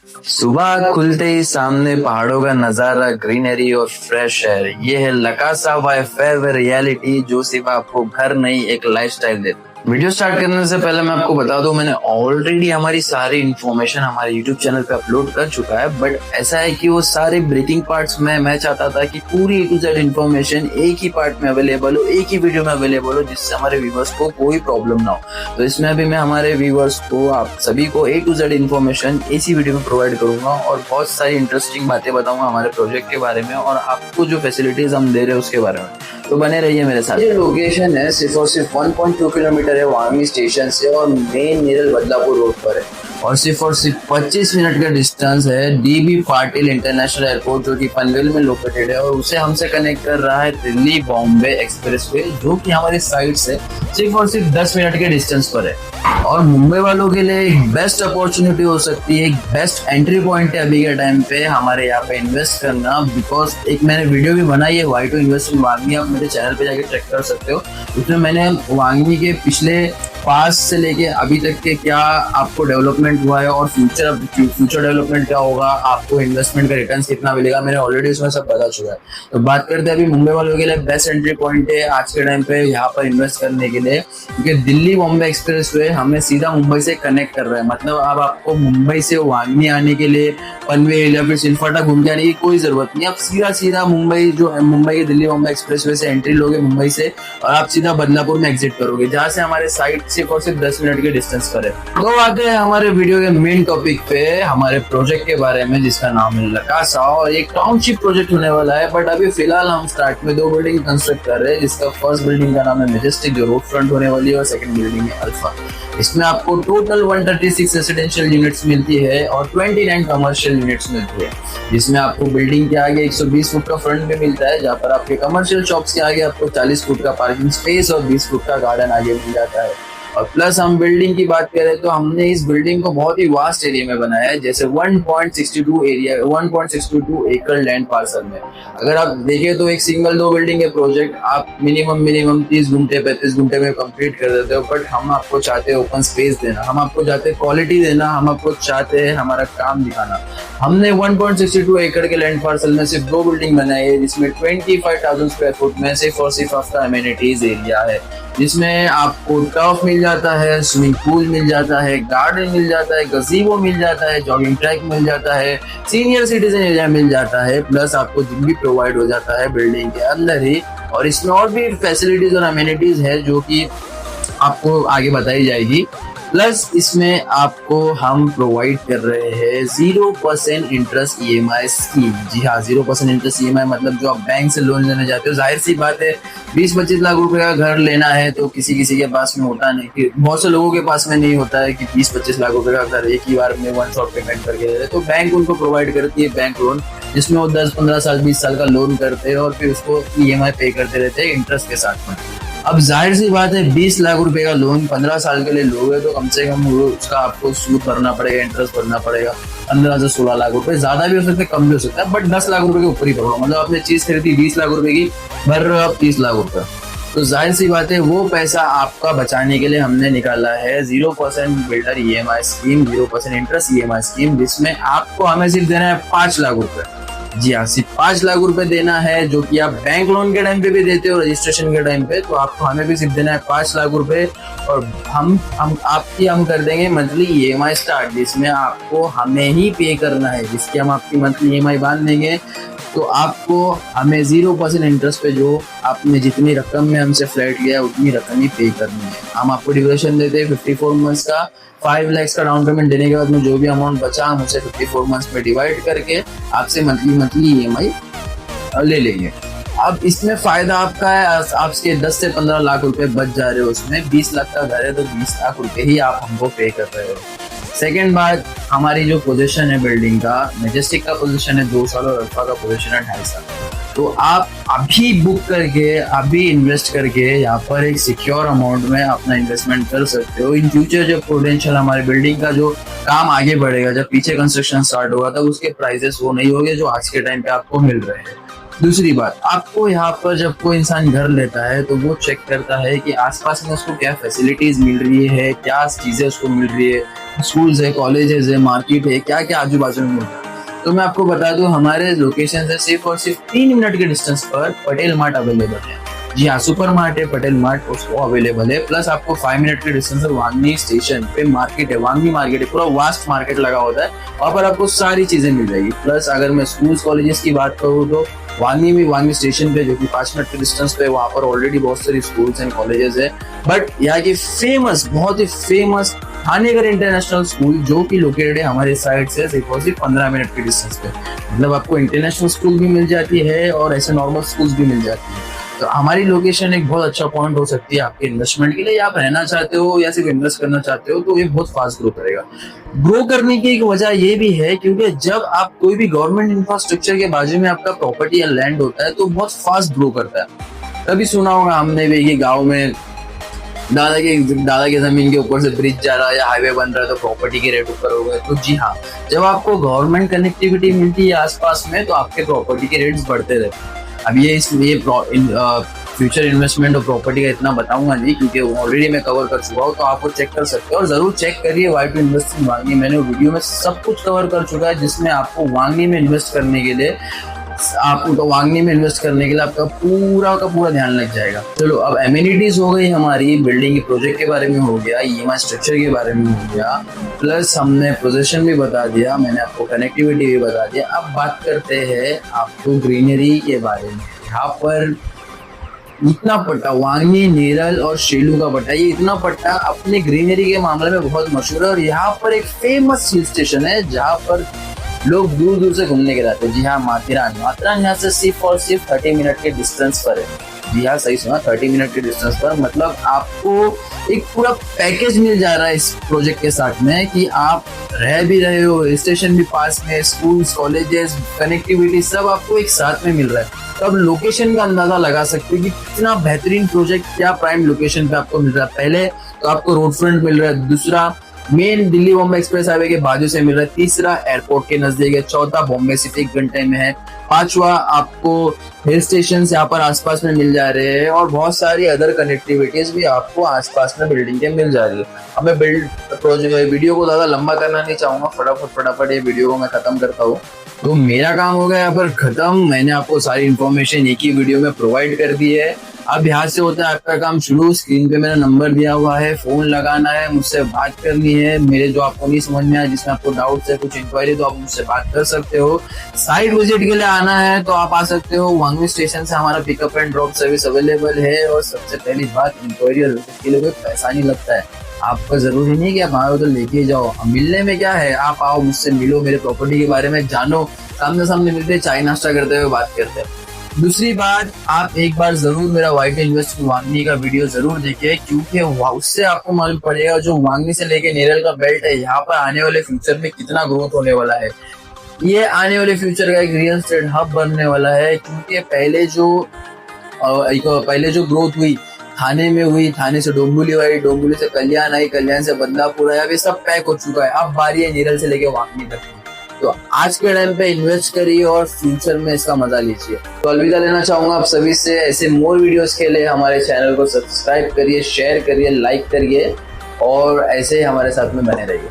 सुबह खुलते ही सामने पहाड़ों का नजारा, ग्रीनरी और फ्रेश एयर। ये है लकासा वाई फेव रियलिटी, जो सिर्फ आपको घर नहीं एक लाइफस्टाइल देता है। वीडियो स्टार्ट करने से पहले मैं आपको बता दूं, मैंने ऑलरेडी हमारी सारी इन्फॉर्मेशन हमारे यूट्यूब चैनल पे अपलोड कर चुका है। बट ऐसा है कि वो सारे ब्रेकिंग पार्ट्स में मैं चाहता था कि पूरी A to Z इन्फॉर्मेशन एक ही पार्ट में अवेलेबल हो, एक ही वीडियो में अवेलेबल हो, जिससे हमारे व्यूवर्स को कोई प्रॉब्लम ना हो। तो इसमें अभी मैं हमारे व्यूवर्स को, आप सभी को A to Z इन्फॉर्मेशन इसी वीडियो में प्रोवाइड करूंगा और बहुत सारी इंटरेस्टिंग बातें बताऊंगा हमारे प्रोजेक्ट के बारे में और आपको जो फैसिलिटीज हम दे रहे हैं उसके बारे में। तो बने रहिए मेरे साथ। ये लोकेशन है सिर्फ और सिर्फ 1.2 किलोमीटर है वांगनी स्टेशन से और मेन निरल बदलापुर रोड पर है, और सिर्फ 25 मिनट का डिस्टेंस है DB पाटिल इंटरनेशनल एयरपोर्ट, जो कि पनवेल में लोकेटेड है, और उसे हमसे कनेक्ट कर रहा है दिल्ली बॉम्बे एक्सप्रेसवे, जो कि हमारी साइट से सिर्फ और सिर्फ 10 मिनट के डिस्टेंस पर है। और मुंबई वालों के लिए एक बेस्ट अपॉर्चुनिटी हो सकती है, एक बेस्ट एंट्री पॉइंट है अभी के टाइम पे हमारे यहाँ पे इन्वेस्ट करना। बिकॉज एक मैंने वीडियो भी बनाई है why to invest in Vangani, आप मेरे चैनल पे जाके चेक कर सकते हो। उसमें मैंने वांगनी के पिछले पास से लेके अभी तक के क्या आपको डेवलपमेंट हुआ है और फ्यूचर डेवलपमेंट क्या होगा, आपको इन्वेस्टमेंट का रिटर्न कितना मिलेगा, मैंने ऑलरेडी उसमें सब बता चुका है। तो बात करते हैं अभी मुंबई वालों के लिए बेस्ट एंट्री पॉइंट है आज के टाइम पे यहाँ पर इन्वेस्ट करने के लिए, क्योंकि दिल्ली बॉम्बे एक्सप्रेसवे हमें सीधा मुंबई से कनेक्ट कर रहा है। मतलब अब आपको मुंबई से वांगनी आने के लिए पनवेल या फिर सिलफाटा घूम के आने की कोई जरूरत नहीं। आप सीधा मुंबई के दिल्ली बॉम्बे एक्सप्रेसवे से एंट्री लोगे मुंबई से, और आप सीधा बदलापुर में एग्जिट करोगे, जहाँ से हमारे साइट सिर्फ और सिर्फ 10 मिनट के डिस्टेंस पर है। तो आते हैं हमारे वीडियो के मेन टॉपिक पे, हमारे प्रोजेक्ट के बारे में, जिसका नाम है लकासा, और एक टाउनशिप प्रोजेक्ट होने वाला है। बट अभी फिलहाल हम स्टार्ट में 2 बिल्डिंग कंस्ट्रक्ट कर रहे हैं, जिसका फर्स्ट बिल्डिंग का नाम है मैजेस्टिक, जो रोड फ्रंट होने वाली है, और सेकंड बिल्डिंग है अल्फा। इसमें आपको टोटल 136 रेसिडेंशियल यूनिट्स मिलती है और 29 कमर्शियल यूनिट्स मिलती है, जिसमें आपको बिल्डिंग के आगे 120 फुट का फ्रंट में मिलता है, जहाँ पर आपके कमर्शियल शॉप्स के आगे आपको 40 फुट का पार्किंग स्पेस और 20 फुट का गार्डन आगे मिल जाता है। और प्लस हम बिल्डिंग की बात करें तो हमने इस बिल्डिंग को बहुत ही वास्ट एरिया में बनाया है, जैसे 1.62 एकड़ लैंड पार्सल में। अगर आप देखें तो एक सिंगल 2 बिल्डिंग के प्रोजेक्ट आप मिनिमम 30 घंटे 35 घंटे में कंप्लीट कर देते हो। बट हम आपको चाहते हैं ओपन स्पेस देना, हम आपको चाहते हैं क्वालिटी देना, हम आपको चाहते हैं हमारा काम दिखाना। हमने 1.62 एकड़ के लैंड पार्सल में सिर्फ 2 बिल्डिंग बनाई है, जिसमें 25,000 स्क्वायर फुट में सिर्फ और सिर्फ आपका एमिनिटीज एरिया है, जिसमें आपको टर्फ मिल जाता है, स्विमिंग पूल मिल जाता है, गार्डन मिल जाता है, गज़ीबो मिल जाता है, जॉगिंग ट्रैक मिल जाता है, सीनियर सिटीजन एरिया मिल जाता है, प्लस आपको जिम भी प्रोवाइड हो जाता है बिल्डिंग के अंदर ही। और इसमें और भी फैसिलिटीज और अमेनिटीज है जो कि आपको आगे बताई जाएगी। प्लस इसमें आपको हम प्रोवाइड कर रहे हैं 0% इंटरेस्ट EMI स्कीम। जी हाँ, 0% इंटरेस्ट EMI मतलब जो आप बैंक से लोन लेने जाते हो, जाहिर सी बात है 20-25 लाख रुपए का घर लेना है तो किसी के पास में होता नहीं, कि बहुत से लोगों के पास में नहीं होता है कि 20-25 लाख रुपए का घर एक ही बार में वन शॉट पेमेंट करके दे रहे। तो बैंक उनको प्रोवाइड करती है बैंक लोन, जिसमें वो 10-15 साल 20 साल का लोन करते हैं और फिर उसको EMI पे करते रहते हैं इंटरेस्ट के साथ में। अब जाहिर सी बात है 20 लाख रुपए का लोन 15 साल के लिए लोगे तो कम से कम उसका आपको सूद भरना पड़ेगा, इंटरेस्ट भरना पड़ेगा 15 से 16 लाख रुपए। ज्यादा भी हो सकता है, कम भी हो सकता है, बट 10 लाख रुपए के ऊपर ही भरो। मतलब आपने चीज खरीदी 20 लाख रुपए की, भर रहे हो आप 30 लाख रुपए। तो जाहिर सी बात है वो पैसा आपका बचाने के लिए हमने निकाला है 0% builder EMI scheme, 0% interest EMI scheme, जिसमें आपको हमें सिर्फ देना है 5 लाख रुपए। जी हाँ, सिर्फ 5 लाख रुपए देना है, जो कि आप बैंक लोन के टाइम पे भी देते हो, रजिस्ट्रेशन के टाइम पे। तो आपको हमें भी सिर्फ देना है 5 लाख रुपए, और हम कर देंगे मंथली EMI स्टार्ट, जिसमें आपको हमें ही पे करना है, जिसकी हम आपकी मंथली EMI बांध देंगे। तो आपको हमें 0% इंटरेस्ट पे जो आपने जितनी रकम में हमसे फ्लैट लिया है उतनी रकम ही पे करनी है। हम आपको ड्यूरेशन देते हैं 54 मंथ्स का, 5 लाख का डाउन पेमेंट देने के बाद में जो भी अमाउंट बचा हम उसे 54 मंथ्स में डिवाइड करके आपसे मंथली EMI ले लेंगे। अब इसमें फायदा आपका है, आपके 10 से 15 लाख रुपए बच जा रहे हो। उसमें 20 लाख का घर है तो 20 लाख रुपए ही आप हमको पे कर रहे हो। सेकेंड बात, हमारी जो पोजीशन है बिल्डिंग का, मैजेस्टिक का पोजीशन है 2 साल और अल्फा का पोजीशन है 2.5 साल। तो आप अभी बुक करके, अभी इन्वेस्ट करके यहाँ पर एक सिक्योर अमाउंट में अपना इन्वेस्टमेंट कर सकते हो। इन फ्यूचर जब पोटेंशियल हमारे बिल्डिंग का जो काम आगे बढ़ेगा, जब पीछे कंस्ट्रक्शन स्टार्ट होगा, तब उसके प्राइसेस वो नहीं होंगे जो आज के टाइम पे आपको मिल रहे हैं। दूसरी बात, आपको यहाँ पर जब कोई इंसान घर लेता है तो वो चेक करता है कि आसपास में उसको क्या फैसिलिटीज मिल रही है, क्या चीजें उसको मिल रही है, स्कूल्स है, कॉलेजेस है, मार्केट है, क्या क्या आजू बाजू में मिल रहा है। तो मैं आपको बता दूं, हमारे लोकेशन से सिर्फ और सिर्फ 3 मिनट के डिस्टेंस पर पटेल मार्ट अवेलेबल है। जी हाँ, सुपर मार्ट है, पटेल मार्ट उसको अवेलेबल है। प्लस आपको 5 मिनट के डिस्टेंस पर वांगनी स्टेशन पे मार्केट है, वांगनी मार्केट है, पूरा वास्ट मार्केट लगा होता है, वहाँ पर आपको सारी चीजें मिल जाएगी। प्लस अगर मैं स्कूल्स कॉलेजेस की बात करूँ तो वांगनी स्टेशन पे, जो कि 5 मिनट के डिस्टेंस पे, वहाँ पर ऑलरेडी बहुत सारी स्कूल्स एंड कॉलेजेस है। बट यहाँ की फेमस, बहुत ही फेमस थानेगर इंटरनेशनल स्कूल, जो कि लोकेटेड है हमारे साइड से सिर्फ और सिर्फ 15 मिनट के डिस्टेंस पे। मतलब आपको इंटरनेशनल स्कूल भी मिल जाती है और ऐसे नॉर्मल स्कूल्स भी मिल जाती है। तो हमारी लोकेशन एक बहुत अच्छा पॉइंट हो सकती है आपके इन्वेस्टमेंट के लिए। आप रहना चाहते हो या सिर्फ इन्वेस्ट करना चाहते हो तो ये बहुत फास्ट ग्रो करेगा। ग्रो करने की एक वजह ये भी है क्योंकि जब आप कोई भी गवर्नमेंट इंफ्रास्ट्रक्चर के बाजू में आपका प्रॉपर्टी या लैंड होता है तो बहुत फास्ट ग्रो करता है। कभी सुना होगा हमने भी कि गाँव में दादा की जमीन के ऊपर से ब्रिज जा रहा है या हाईवे बन रहा है तो प्रॉपर्टी के रेट ऊपर हो गए। तो जी हाँ, जब आपको गवर्नमेंट कनेक्टिविटी मिलती है आसपास में तो आपके प्रॉपर्टी के रेट्स बढ़ते रहते हैं। अब ये फ्यूचर इन्वेस्टमेंट और प्रॉपर्टी का इतना बताऊंगा नहीं क्योंकि ऑलरेडी मैं कवर कर चुका हूँ, तो आप वो चेक कर सकते हो और जरूर चेक करिए why to invest in Vangani. मैंने वीडियो में सब कुछ कवर कर चुका है जिसमें आपको वांगनी में इन्वेस्ट करने के लिए आपका पूरा का पूरा ध्यान लग जाएगा। चलो, अब एमिनिटीज हो गई हमारी, बिल्डिंग के प्रोजेक्ट के बारे में हो गया, ईएमआई स्ट्रक्चर के बारे में हो गया, प्लस हमने पोजीशन भी बता दिया, मैंने आपको कनेक्टिविटी भी बता दिया। अब बात करते हैं आपको ग्रीनरी के बारे में। यहाँ पर इतना पट्टा, वांगनी, नेरल और शेलू का पट्टा, ये इतना पट्टा अपने ग्रीनरी के मामले में बहुत मशहूर है और यहाँ पर एक फेमस हिल स्टेशन है जहाँ पर लोग दूर दूर से घूमने के जाते हैं। जी हाँ, माथेरान यहाँ से सिर्फ और सिर्फ 30 मिनट के डिस्टेंस पर है। जी हाँ, सही सुना, 30 मिनट के डिस्टेंस पर। मतलब आपको एक पूरा पैकेज मिल जा रहा है इस प्रोजेक्ट के साथ में कि आप रह भी रहे हो, स्टेशन भी पास में, स्कूल्स, कॉलेजेस, कनेक्टिविटी सब आपको एक साथ में मिल रहा है। तो अब लोकेशन का अंदाजा लगा सकते हो कि कितना बेहतरीन प्रोजेक्ट, क्या प्राइम लोकेशन पे आपको मिल रहा है। पहले तो आपको रोड फ्रंट मिल रहा है, दूसरा main Delhi Bombay express highway के बाजू से मिल रहा है, तीसरा एयरपोर्ट के नजदीक है, चौथा बॉम्बे सिटी 1 घंटे में है, पांचवा आपको हिल स्टेशन यहाँ पर आसपास में मिल जा रहे हैं और बहुत सारी अदर कनेक्टिविटीज भी आपको आसपास में बिल्डिंग के मिल जा रही है। अब मैं वीडियो को ज्यादा लंबा करना नहीं चाहूंगा, फटाफट ये वीडियो को मैं खत्म करता हूँ। तो मेरा काम हो गया यहाँ पर खत्म। मैंने आपको सारी इन्फॉर्मेशन एक ही वीडियो में प्रोवाइड कर दी है। अब यहाँ से होता है आपका काम शुरू। स्क्रीन पे मेरा नंबर दिया हुआ है, फोन लगाना है, मुझसे बात करनी है। मेरे जो आपको नहीं समझ में आया, जिसमें आपको डाउट है, कुछ इंक्वायरी, तो आप मुझसे बात कर सकते हो। साइट विजिट के लिए आना है तो आप आ सकते हो। वांगनी स्टेशन से हमारा pickup and drop service available है। और सबसे पहली बात, इंक्वायरी और विजिट के लिए कोई पैसा नहीं लगता है। आपका जरूरी नहीं कि आप आओ तो लेके जाओ। मिलने में क्या है, आप आओ, मुझसे मिलो, मेरे प्रॉपर्टी के बारे में जानो, सामने सामने मिलते, चाय नाश्ता करते हुए बात करते हैं। दूसरी बात, आप एक बार जरूर मेरा वाई टू इन्वेस्ट वांगनी का वीडियो जरूर देखिए क्योंकि उससे आपको मालूम पड़ेगा जो वांगनी से लेके नेरल का बेल्ट है, यहाँ पर आने वाले फ्यूचर में कितना ग्रोथ होने वाला है। ये आने वाले फ्यूचर का एक रियल एस्टेट हब बनने वाला है क्योंकि पहले जो ग्रोथ हुई थाने में हुई, थाने से डोंबिवली आई, डोंबिवली से कल्याण आई, कल्याण से बदलापुर आया, ये सब पैक हो चुका है। अब बारी है नेरल से लेके वांगनी तक। तो आज के टाइम पे इन्वेस्ट करिए और फ्यूचर में इसका मजा लीजिए। तो अलविदा लेना चाहूंगा आप सभी से। ऐसे मोर वीडियोस के लिए हमारे चैनल को सब्सक्राइब करिए, शेयर करिए, लाइक करिए और ऐसे ही हमारे साथ में बने रहिए।